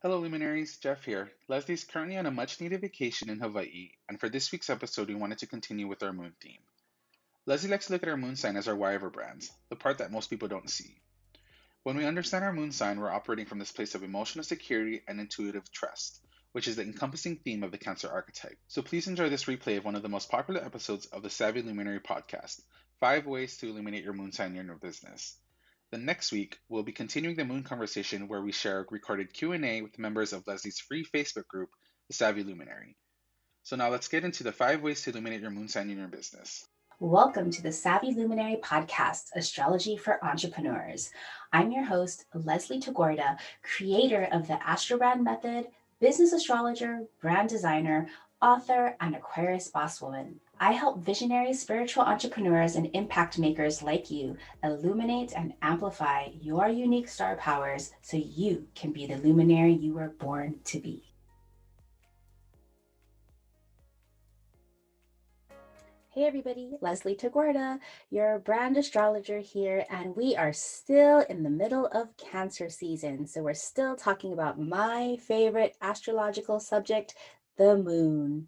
Hello, Luminaries. Jeff here. Leslie's currently on a much needed vacation in Hawaii, and for this week's episode, we wanted to continue with our moon theme. Leslie likes to look at our moon sign as our why of our brands, the part that most people don't see. When we understand our moon sign, we're operating from this place of emotional security and intuitive trust, which is the encompassing theme of the Cancer archetype. So please enjoy this replay of one of the most popular episodes of the Savvy Luminary podcast, 5 Ways to Illuminate Your Moon Sign in Your Business. Then next week, we'll be continuing the moon conversation where we share a recorded Q&A with members of Leslie's free Facebook group, The Savvy Luminary. So now let's get into the 5 ways to illuminate your moon sign in your business. Welcome to the Savvy Luminary podcast, Astrology for Entrepreneurs. I'm your host, Leslie Tagorda, creator of the Astrobrand Method, business astrologer, brand designer, author, and Aquarius boss woman. I help visionary spiritual entrepreneurs and impact makers like you illuminate and amplify your unique star powers so you can be the luminary you were born to be. Hey everybody, Leslie Tagorda, your brand astrologer here, and we are still in the middle of Cancer season. So we're still talking about my favorite astrological subject, the moon.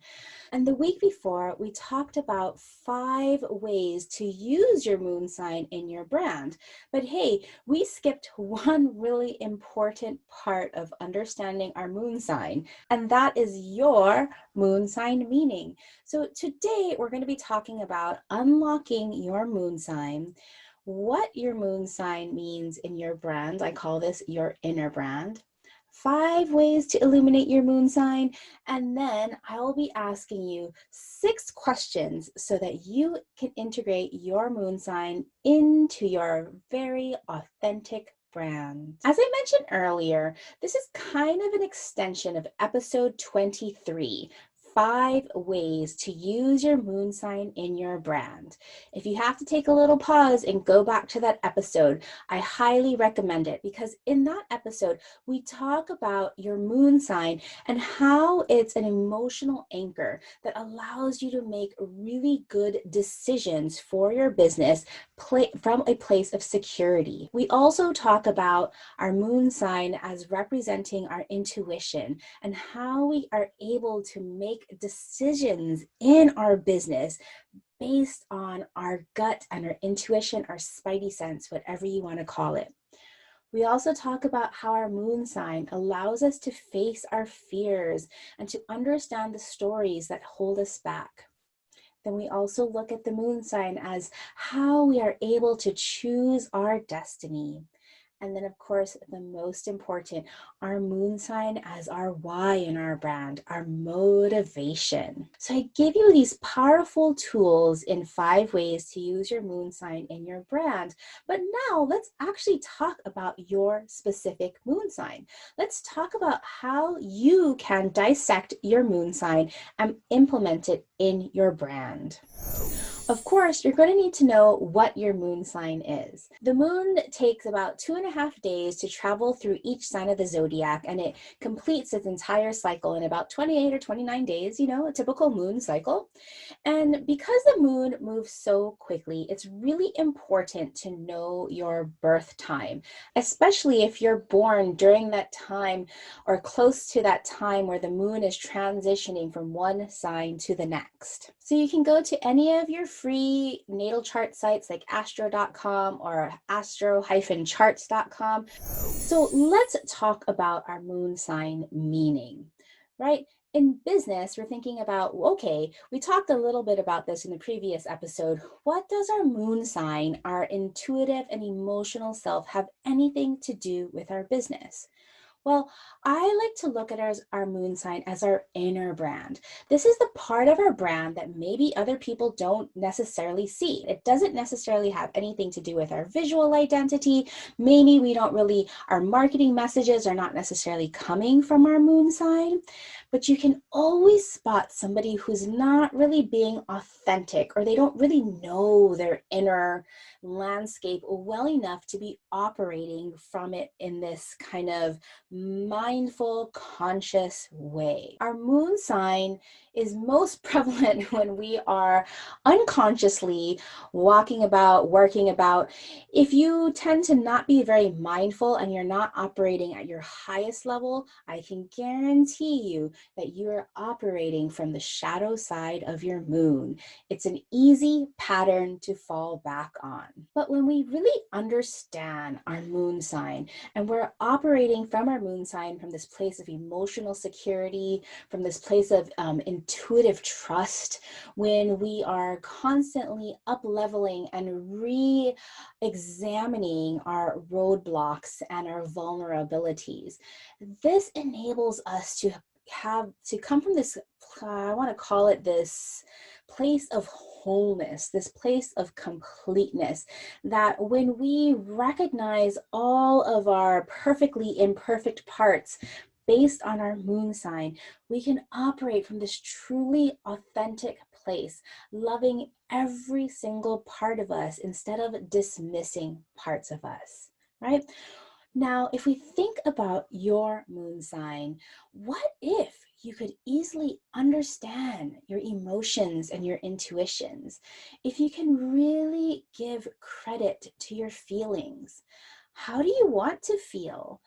And the week before, we talked about 5 ways to use your moon sign in your brand. But hey, we skipped one really important part of understanding our moon sign, and that is your moon sign meaning. So today we're going to be talking about unlocking your moon sign, what your moon sign means in your brand. I call this your inner brand. 5 ways to illuminate your moon sign, and then I will be asking you 6 questions so that you can integrate your moon sign into your very authentic brand. As I mentioned earlier, this is kind of an extension of episode 23. 5 ways to use your moon sign in your brand. If you have to take a little pause and go back to that episode, I highly recommend it because in that episode, we talk about your moon sign and how it's an emotional anchor that allows you to make really good decisions for your business from a place of security. We also talk about our moon sign as representing our intuition and how we are able to make decisions in our business based on our gut and our intuition, our spidey sense, whatever you want to call it. We also talk about how our moon sign allows us to face our fears and to understand the stories that hold us back. Then we also look at the moon sign as how we are able to choose our destiny. And then, of course, the most important, our moon sign as our why in our brand, our motivation. So I give you these powerful tools in 5 ways to use your moon sign in your brand. But now let's actually talk about your specific moon sign. Let's talk about how you can dissect your moon sign and implement it in your brand. Of course, you're going to need to know what your moon sign is. The moon takes about 2.5 days to travel through each sign of the zodiac, and it completes its entire cycle in about 28 or 29 days, a typical moon cycle. And because the moon moves so quickly, it's really important to know your birth time, especially if you're born during that time or close to that time where the moon is transitioning from one sign to the next. So you can go to any of your free natal chart sites like astro.com or astro-charts.com. So let's talk about our moon sign meaning, right? In business, we're thinking about, okay, we talked a little bit about this in the previous episode. What does our moon sign, our intuitive and emotional self, have anything to do with our business? Well, I like to look at our moon sign as our inner brand. This is the part of our brand that maybe other people don't necessarily see. It doesn't necessarily have anything to do with our visual identity. Maybe our marketing messages are not necessarily coming from our moon sign, but you can always spot somebody who's not really being authentic or they don't really know their inner landscape well enough to be operating from it in this kind of mindful, conscious way. Our moon sign is most prevalent when we are unconsciously walking about, working about. If you tend to not be very mindful and you're not operating at your highest level, I can guarantee you that you're operating from the shadow side of your moon. It's an easy pattern to fall back on. But when we really understand our moon sign and we're operating from our moon sign from this place of emotional security, from this place of intuitive trust, when we are constantly up leveling and re-examining our roadblocks and our vulnerabilities, this enables us to come from this, I want to call it this place of wholeness, this place of completeness, that when we recognize all of our perfectly imperfect parts based on our moon sign, we can operate from this truly authentic place, loving every single part of us instead of dismissing parts of us, right? Now, if we think about your moon sign, what if you could easily understand your emotions and your intuitions? If you can really give credit to your feelings, how do you want to feel?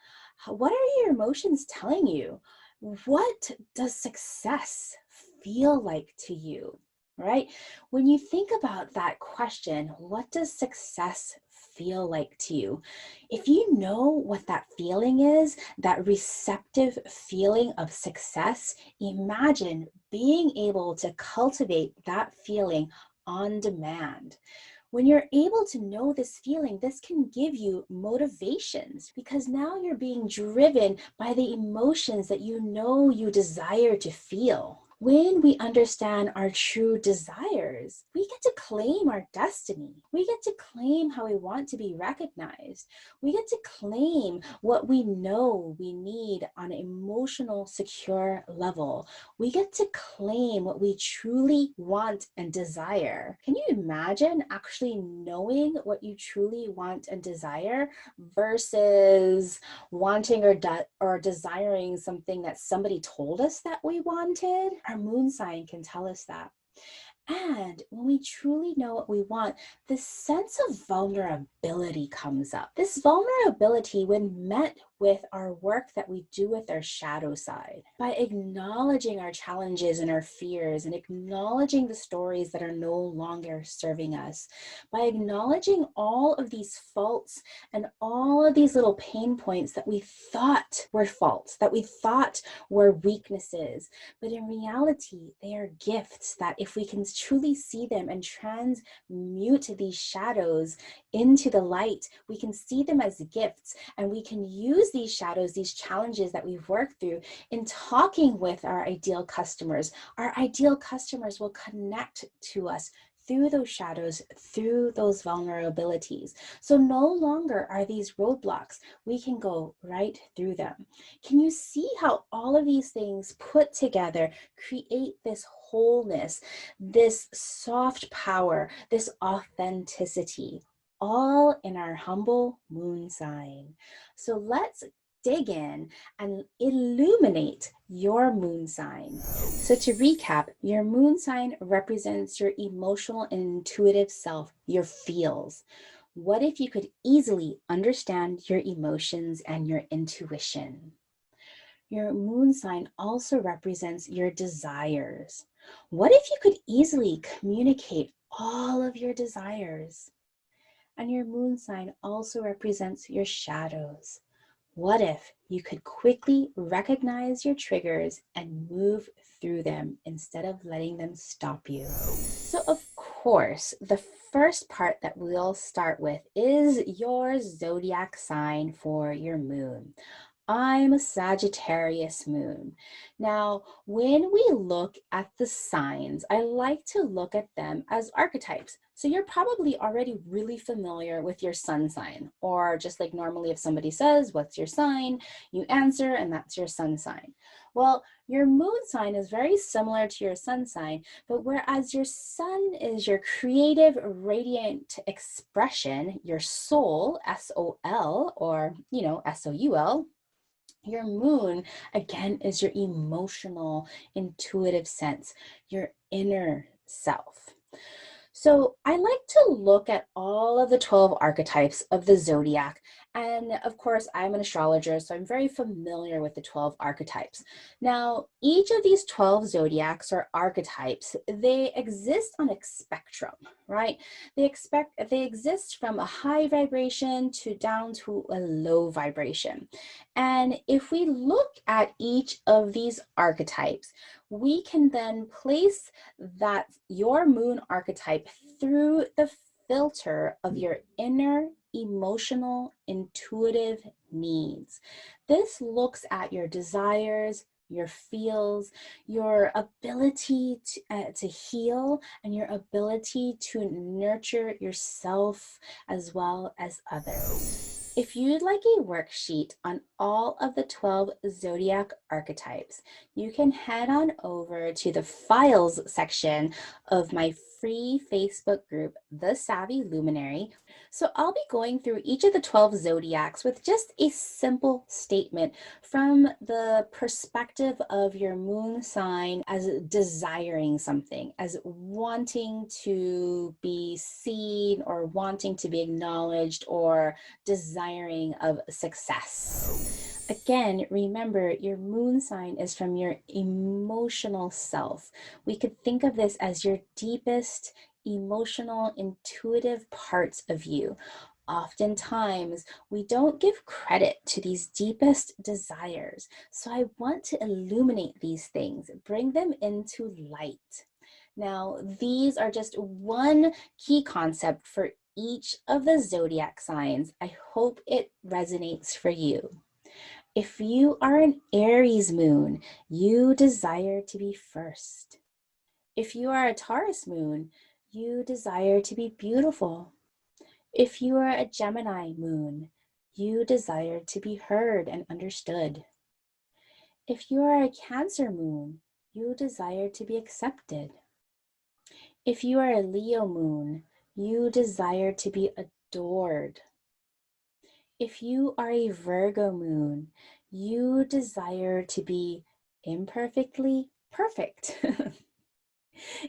What are your emotions telling you? What does success feel like to you? Right? When you think about that question, what does success feel like to you? If you know what that feeling is, that receptive feeling of success, imagine being able to cultivate that feeling on demand. When you're able to know this feeling, this can give you motivations because now you're being driven by the emotions that you know you desire to feel. When we understand our true desires, we get to claim our destiny. We get to claim how we want to be recognized. We get to claim what we know we need on an emotional, secure level. We get to claim what we truly want and desire. Can you imagine actually knowing what you truly want and desire versus wanting or desiring something that somebody told us that we wanted? Our moon sign can tell us that. And when we truly know what we want, this sense of vulnerability comes up. This vulnerability, when met with our work that we do with our shadow side, by acknowledging our challenges and our fears and acknowledging the stories that are no longer serving us, by acknowledging all of these faults and all of these little pain points that we thought were faults, that we thought were weaknesses, but in reality, they are gifts that if we can truly see them and transmute these shadows into the light, we can see them as gifts, and we can use these shadows, these challenges that we've worked through in talking with our ideal customers. Our ideal customers will connect to us through those shadows, through those vulnerabilities. So no longer are these roadblocks. We can go right through them. Can you see how all of these things put together create this wholeness, this soft power, this authenticity, all in our humble moon sign? So let's dig in and illuminate your moon sign. So to recap, your moon sign represents your emotional and intuitive self, your feels. What if you could easily understand your emotions and your intuition? Your moon sign also represents your desires. What if you could easily communicate all of your desires? And your moon sign also represents your shadows. What if you could quickly recognize your triggers and move through them instead of letting them stop you? So, of course, the first part that we'll start with is your zodiac sign for your moon. I'm a Sagittarius moon. Now, when we look at the signs, I like to look at them as archetypes. So you're probably already really familiar with your sun sign, or just like normally if somebody says, what's your sign? You answer, and that's your sun sign. Well, your moon sign is very similar to your sun sign, but whereas your sun is your creative, radiant expression, your soul, S-O-L, or, S-O-U-L, Your moon, again, is your emotional, intuitive sense, your inner self. So I like to look at all of the 12 archetypes of the zodiac. And of course, I'm an astrologer, so I'm very familiar with the 12 archetypes. Now, each of these 12 zodiacs or archetypes, they exist on a spectrum, right? They exist from a high vibration to down to a low vibration. And if we look at each of these archetypes, we can then place that your moon archetype through the filter of your inner emotional intuitive needs. This looks at your desires, your feels, your ability to heal, and your ability to nurture yourself as well as others. If you'd like a worksheet on all of the 12 zodiac archetypes, you can head on over to the files section of my free Facebook group, The Savvy Luminary. So I'll be going through each of the 12 zodiacs with just a simple statement from the perspective of your moon sign as desiring something, as wanting to be seen or wanting to be acknowledged or desiring of success. Again, remember your moon sign is from your emotional self. We could think of this as your deepest emotional, intuitive parts of you. Oftentimes, we don't give credit to these deepest desires. So I want to illuminate these things, bring them into light. Now, these are just one key concept for each of the zodiac signs. I hope it resonates for you. If you are an Aries moon, you desire to be first. If you are a Taurus moon, you desire to be beautiful. If you are a Gemini moon, you desire to be heard and understood. If you are a Cancer moon, you desire to be accepted. If you are a Leo moon, you desire to be adored. If you are a Virgo moon, you desire to be imperfectly perfect.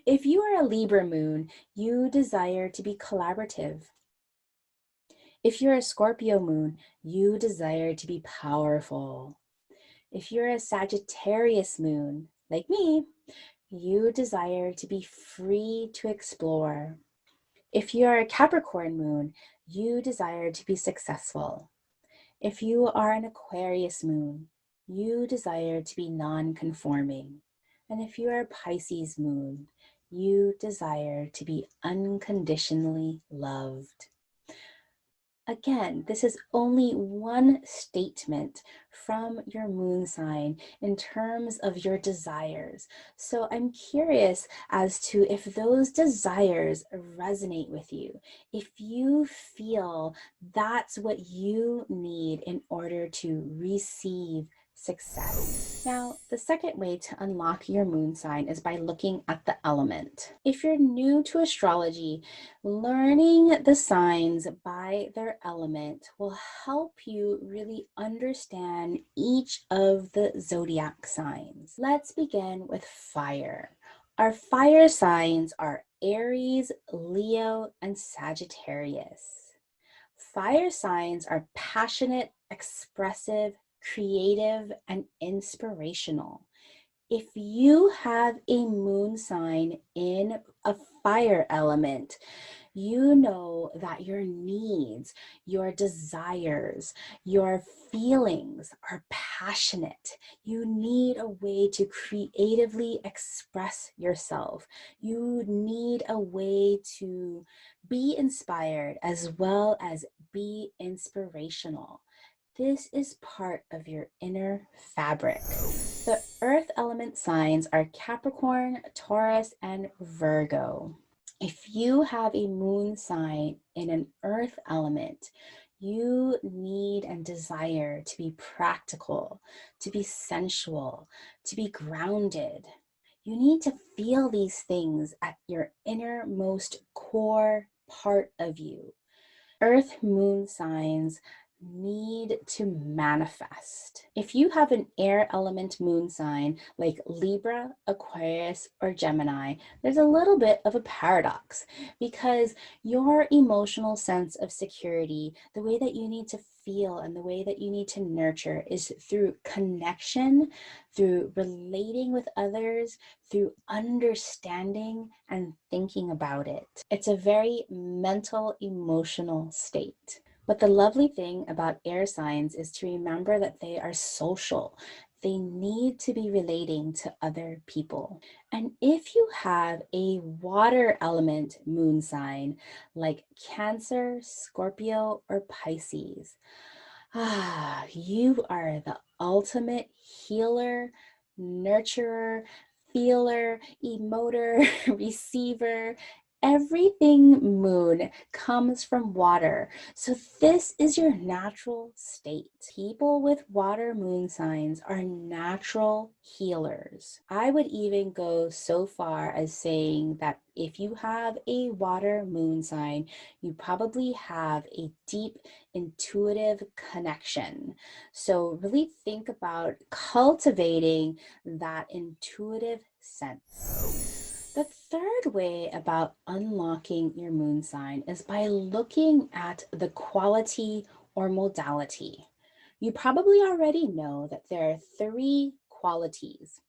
If you are a Libra moon, you desire to be collaborative. If you're a Scorpio moon, you desire to be powerful. If you're a Sagittarius moon, like me, you desire to be free to explore. If you're a Capricorn moon, you desire to be successful. If you are an Aquarius moon, you desire to be non-conforming. And if you are a Pisces moon, you desire to be unconditionally loved. Again, this is only one statement from your moon sign in terms of your desires. So I'm curious as to if those desires resonate with you, if you feel that's what you need in order to receive success. Now, the second way to unlock your moon sign is by looking at the element. If you're new to astrology, learning the signs by their element will help you really understand each of the zodiac signs. Let's begin with fire. Our fire signs are Aries, Leo, and Sagittarius. Fire signs are passionate, expressive, creative, and inspirational. If you have a moon sign in a fire element, you know that your needs, your desires, your feelings are passionate. You need a way to creatively express yourself. You need a way to be inspired as well as be inspirational. This is part of your inner fabric. The earth element signs are Capricorn, Taurus, and Virgo. If you have a moon sign in an earth element, you need and desire to be practical, to be sensual, to be grounded. You need to feel these things at your innermost core part of you. Earth moon signs need to manifest. If you have an air element moon sign like Libra, Aquarius, or Gemini, there's a little bit of a paradox because your emotional sense of security, the way that you need to feel and the way that you need to nurture is through connection, through relating with others, through understanding and thinking about it. It's a very mental, emotional state. But the lovely thing about air signs is to remember that they are social. They need to be relating to other people. And if you have a water element moon sign like Cancer, Scorpio, or Pisces, you are the ultimate healer, nurturer, feeler, emoter, receiver. Everything moon comes from water. So this is your natural state. People with water moon signs are natural healers. I would even go so far as saying that if you have a water moon sign, you probably have a deep intuitive connection. So really think about cultivating that intuitive sense. The third way about unlocking your moon sign is by looking at the quality or modality. You probably already know that there are 3 qualities: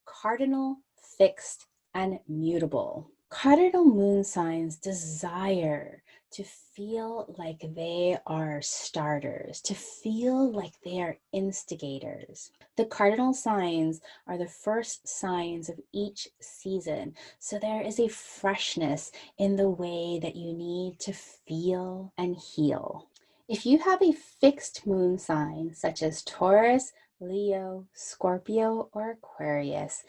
cardinal, fixed, and mutable. Cardinal moon signs desire to feel like they are starters, to feel like they are instigators. The cardinal signs are the first signs of each season, so there is a freshness in the way that you need to feel and heal. If you have a fixed moon sign, such as Taurus, Leo, Scorpio, or Aquarius,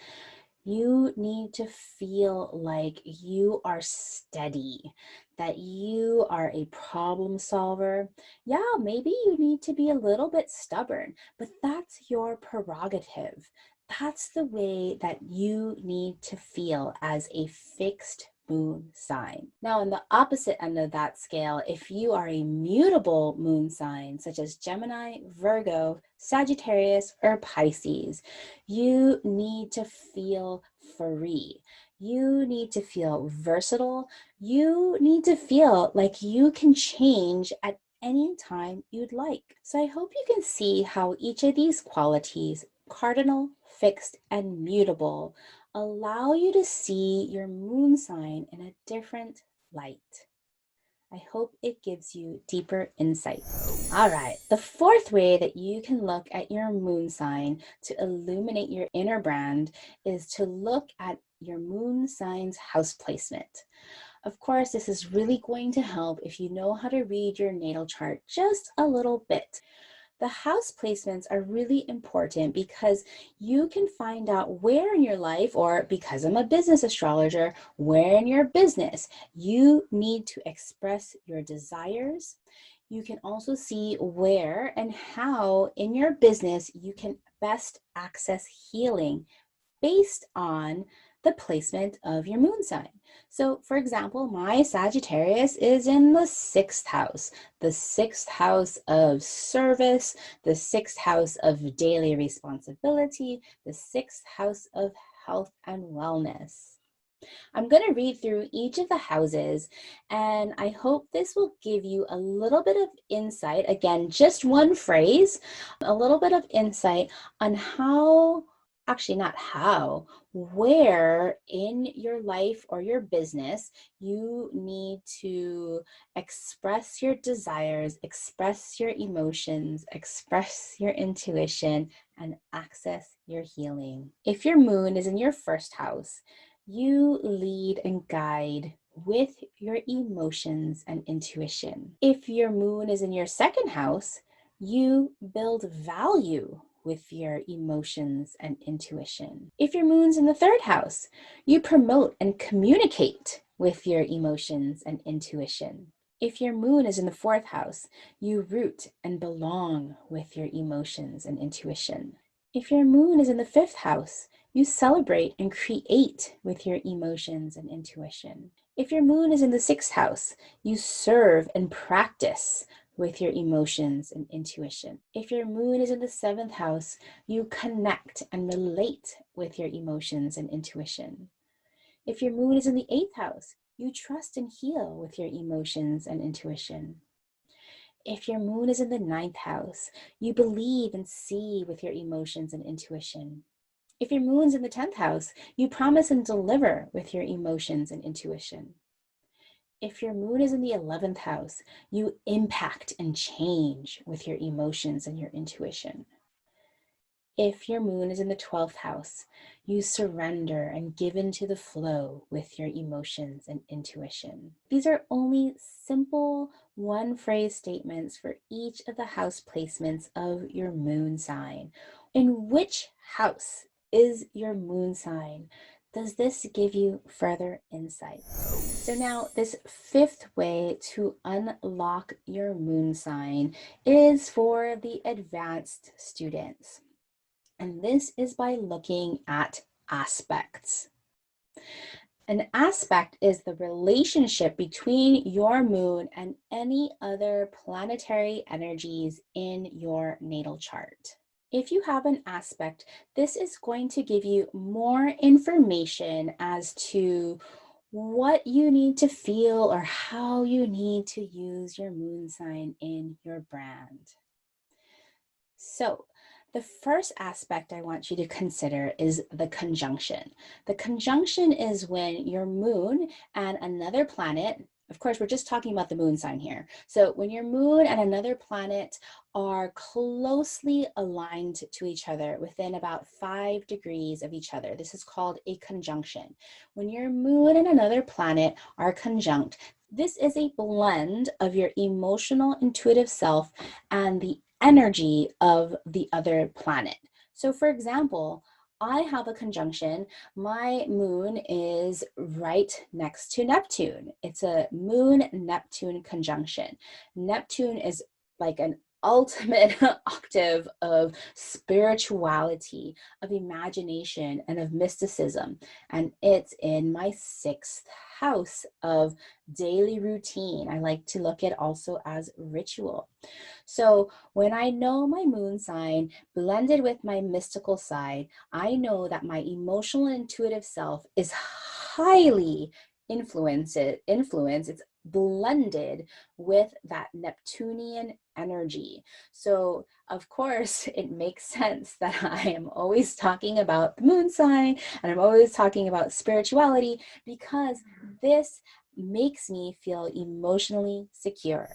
you need to feel like you are steady, that you are a problem solver. Yeah, maybe you need to be a little bit stubborn, but that's your prerogative. That's the way that you need to feel as a fixed moon sign. Now, on the opposite end of that scale, if you are a mutable moon sign, such as Gemini, Virgo, Sagittarius, or Pisces, you need to feel free. You need to feel versatile. You need to feel like you can change at any time you'd like. So I hope you can see how each of these qualities, cardinal, fixed, and mutable, allow you to see your moon sign in a different light. I hope it gives you deeper insight. All right, the fourth way that you can look at your moon sign to illuminate your inner brand is to look at your moon sign's house placement. Of course, this is really going to help if you know how to read your natal chart just a little bit. The house placements are really important because you can find out where in your life, or because I'm a business astrologer, where in your business you need to express your desires. You can also see where and how in your business you can best access healing based on the placement of your moon sign. So, for example, my Sagittarius is in the sixth house of service, the sixth house of daily responsibility, the sixth house of health and wellness. I'm going to read through each of the houses, and I hope this will give you a little bit of insight. Again, just one phrase, a little bit of insight on how, actually not how, where in your life or your business you need to express your desires, express your emotions, express your intuition, and access your healing. If your moon is in your first house, you lead and guide with your emotions and intuition. If your moon is in your second house, you build value with your emotions and intuition. If your moon's in the third house, you promote and communicate with your emotions and intuition. If your moon is in the fourth house, you root and belong with your emotions and intuition. If your moon is in the fifth house, you celebrate and create with your emotions and intuition. If your moon is in the sixth house, you serve and practice with your emotions and intuition. If your moon is in the 7th house, you connect and relate with your emotions and intuition. If your moon is in the 8th house, you trust and heal with your emotions and intuition. If your moon is in the 9th house, you believe and see with your emotions and intuition. If your moon's in the 10th house, you promise and deliver with your emotions and intuition. If your moon is in the 11th house, you impact and change with your emotions and your intuition. If your moon is in the 12th house, you surrender and give into the flow with your emotions and intuition. These are only simple one-phrase statements for each of the house placements of your moon sign. In which house is your moon sign? Does this give you further insight? So now this 5th way to unlock your moon sign is for the advanced students. And this is by looking at aspects. An aspect is the relationship between your moon and any other planetary energies in your natal chart. If you have an aspect, this is going to give you more information as to what you need to feel or how you need to use your moon sign in your brand. So, the first aspect I want you to consider is the conjunction. The conjunction is when your moon and another planet, of course, we're just talking about the moon sign here. So when your moon and another planet are closely aligned to each other within about 5 degrees of each other, this is called a conjunction. When your moon and another planet are conjunct, this is a blend of your emotional, intuitive self and the energy of the other planet. So for example, I have a conjunction. My moon is right next to Neptune. It's a moon-Neptune conjunction. Neptune is like an ultimate octave of spirituality, of imagination, and of mysticism. And it's in my 6th house of daily routine. I like to look at also as ritual. So when I know my moon sign blended with my mystical side, I know that my emotional and intuitive self is highly influenced. It's blended with that Neptunian energy. So of course, it makes sense that I am always talking about the moon sign and I'm always talking about spirituality because this makes me feel emotionally secure.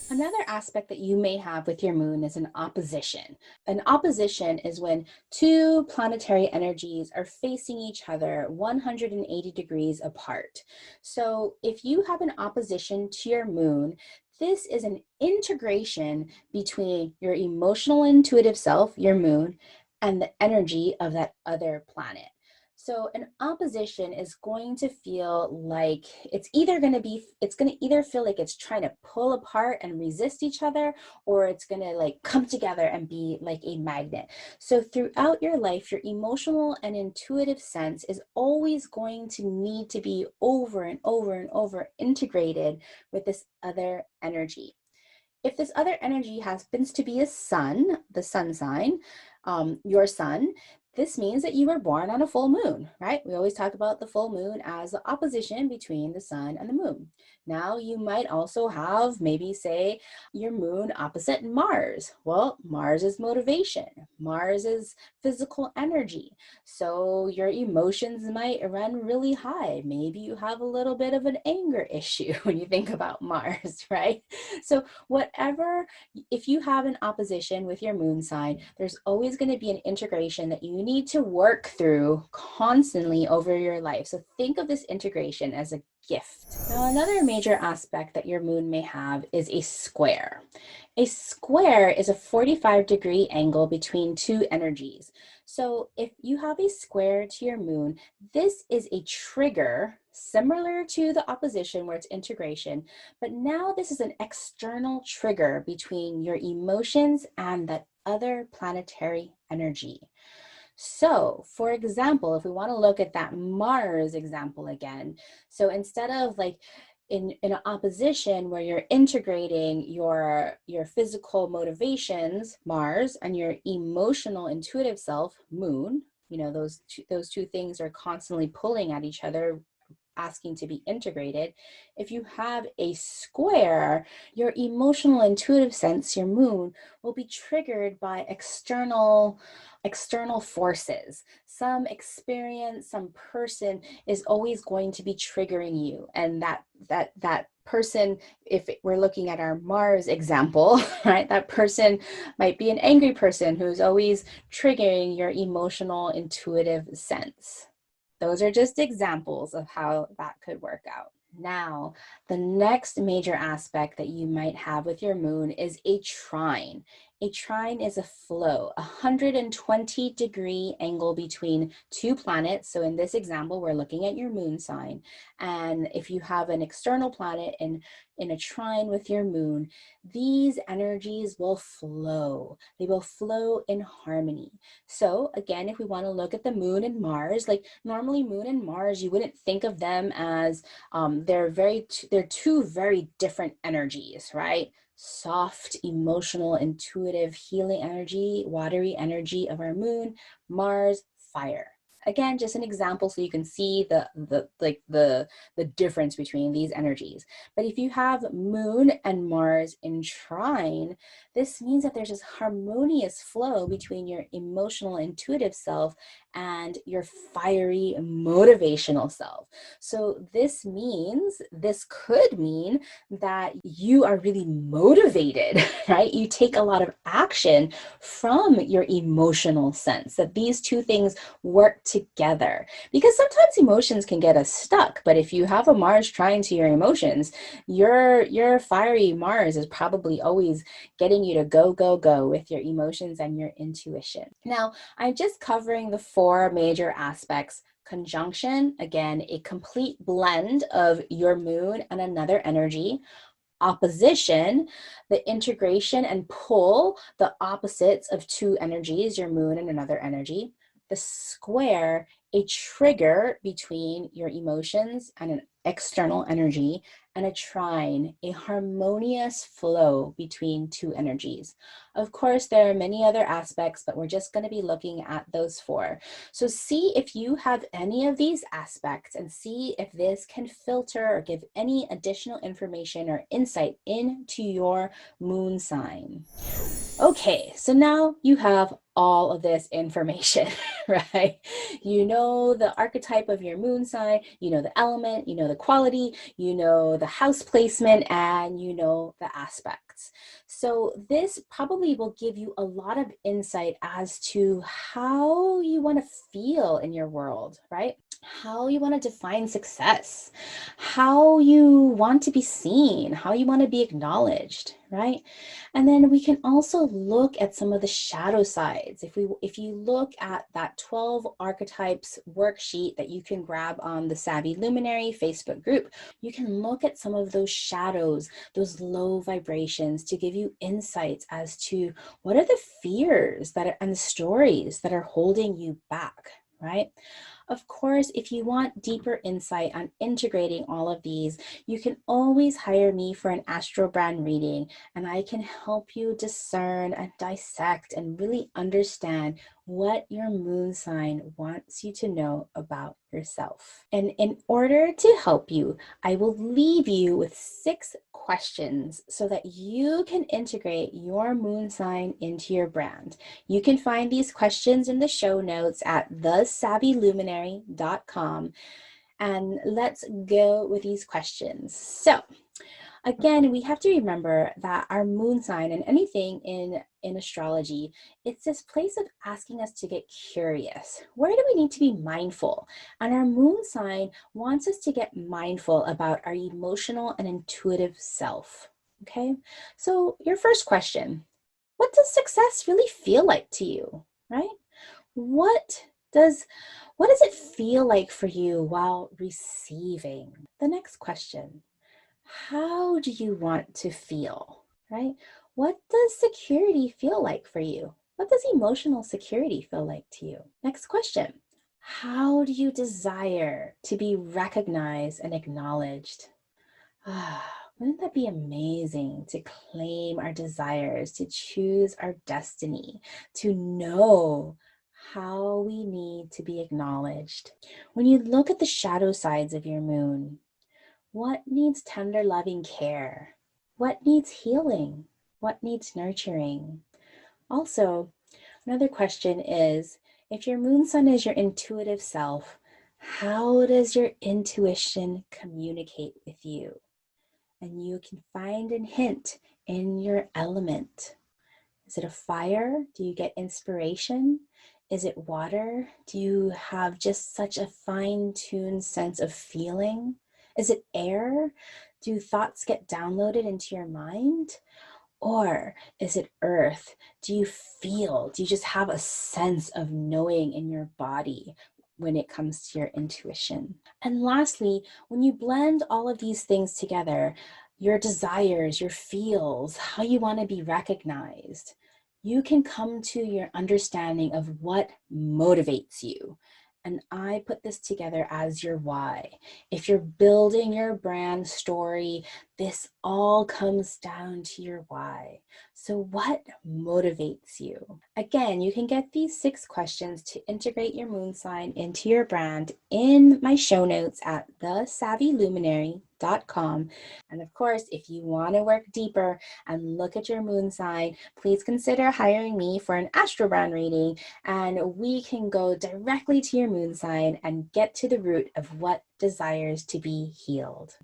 Another aspect that you may have with your moon is an opposition. An opposition is when two planetary energies are facing each other 180 degrees apart. So if you have an opposition to your moon, this is an integration between your emotional intuitive self, your moon, and the energy of that other planet. So an opposition is going to feel like it's going to either feel like it's trying to pull apart and resist each other, or it's going to like come together and be like a magnet. So throughout your life, your emotional and intuitive sense is always going to need to be over and over and over integrated with this other energy. If this other energy happens to be a sun, the sun sign, your sun, this means that you were born on a full moon, right? We always talk about the full moon as the opposition between the sun and the moon. Now you might also have maybe say your moon opposite Mars. Well, Mars is motivation. Mars is physical energy. So your emotions might run really high. Maybe you have a little bit of an anger issue when you think about Mars, right? So whatever, if you have an opposition with your moon sign, there's always going to be an integration that you need to work through constantly over your life. So think of this integration as a gift. Now, another major aspect that your moon may have is a square. A square is a 45-degree angle between two energies. So if you have a square to your moon, this is a trigger similar to the opposition where it's integration, but now this is an external trigger between your emotions and that other planetary energy. So for example, if we want to look at that Mars example again, so instead of like in an opposition where you're integrating your physical motivations, Mars, and your emotional intuitive self, Moon, those two things are constantly pulling at each other, asking to be integrated. If you have a square, your emotional intuitive sense, your Moon, will be triggered by external forces. Some experience, some person is always going to be triggering you, and that person, if we're looking at our Mars example, right, that person might be an angry person who's always triggering your emotional intuitive sense. Those are just examples of how that could work out. Now, the next major aspect that you might have with your moon is a trine. A trine is a flow, a 120-degree angle between two planets. So in this example, we're looking at your moon sign. And if you have an external planet in a trine with your moon, these energies will flow. They will flow in harmony. So again, if we want to look at the moon and Mars, like normally Moon and Mars, you wouldn't think of them as they're two very different energies, right? Soft, emotional, intuitive, healing energy, watery energy of our moon, Mars, fire. Again, just an example so you can see the difference between these energies. But if you have Moon and Mars in trine, this means that there's this harmonious flow between your emotional, intuitive self and your fiery, motivational self. So this could mean that you are really motivated, right? You take a lot of action from your emotional sense, that these two things work together. Because sometimes emotions can get us stuck, but if you have a Mars trine to your emotions, your fiery Mars is probably always getting you to go, go, go with your emotions and your intuition. Now, I'm just covering the four major aspects. Conjunction, again, a complete blend of your moon and another energy. Opposition, the integration and pull, the opposites of two energies, your moon and another energy. The square, a trigger between your emotions and an external energy. And a trine, a harmonious flow between two energies. Of course, there are many other aspects, but we're just going to be looking at those four. So see if you have any of these aspects and see if this can filter or give any additional information or insight into your moon sign. Okay, so now you have all of this information, right? You know the archetype of your moon sign, you know the element, you know the quality, you know the house placement, and you know the aspects. So this probably will give you a lot of insight as to how you want to feel in your world, right? How you want to define success, how you want to be seen, how you want to be acknowledged, right? And then we can also look at some of the shadow sides. If you look at that 12 archetypes worksheet that you can grab on the Savvy Luminary Facebook group, you can look at some of those shadows, those low vibrations, to give you insights as to what are the fears and the stories that are holding you back, right? Of course, if you want deeper insight on integrating all of these, you can always hire me for an astro brand reading, and I can help you discern and dissect and really understand what your moon sign wants you to know about yourself. And in order to help you, I will leave you with 6 questions so that you can integrate your moon sign into your brand. You can find these questions in the show notes at thesavvyluminary.com. And let's go with these questions. So again, we have to remember that our moon sign and anything in astrology, it's this place of asking us to get curious. Where do we need to be mindful? And our moon sign wants us to get mindful about our emotional and intuitive self. Okay, so your first question, what does success really feel like to you, right? What does it feel like for you while receiving? The next question, how do you want to feel, right? What does security feel like for you? What does emotional security feel like to you? Next question, how do you desire to be recognized and acknowledged? Wouldn't that be amazing to claim our desires, to choose our destiny, to know how we need to be acknowledged? When you look at the shadow sides of your moon, what needs tender, loving care? What needs healing? What needs nurturing? Also, another question is, if your moon sign is your intuitive self, how does your intuition communicate with you? And you can find a hint in your element. Is it a fire? Do you get inspiration? Is it water? Do you have just such a fine-tuned sense of feeling? Is it air? Do thoughts get downloaded into your mind? Or is it earth? Do you feel? Do you just have a sense of knowing in your body when it comes to your intuition? And lastly, when you blend all of these things together, your desires, your feels, how you want to be recognized, you can come to your understanding of what motivates you. And I put this together as your why. If you're building your brand story, this all comes down to your why. So what motivates you? Again, you can get these 6 questions to integrate your moon sign into your brand in my show notes at thesavvyluminary.com. And of course, if you want to work deeper and look at your moon sign, please consider hiring me for an astro brand reading, and we can go directly to your moon sign and get to the root of what desires to be healed.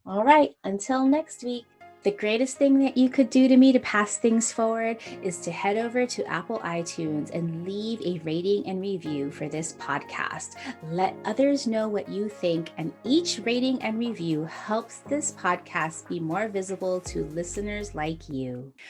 All right, until next week. The greatest thing that you could do to me to pass things forward is to head over to Apple iTunes and leave a rating and review for this podcast. Let others know what you think, and each rating and review helps this podcast be more visible to listeners like you.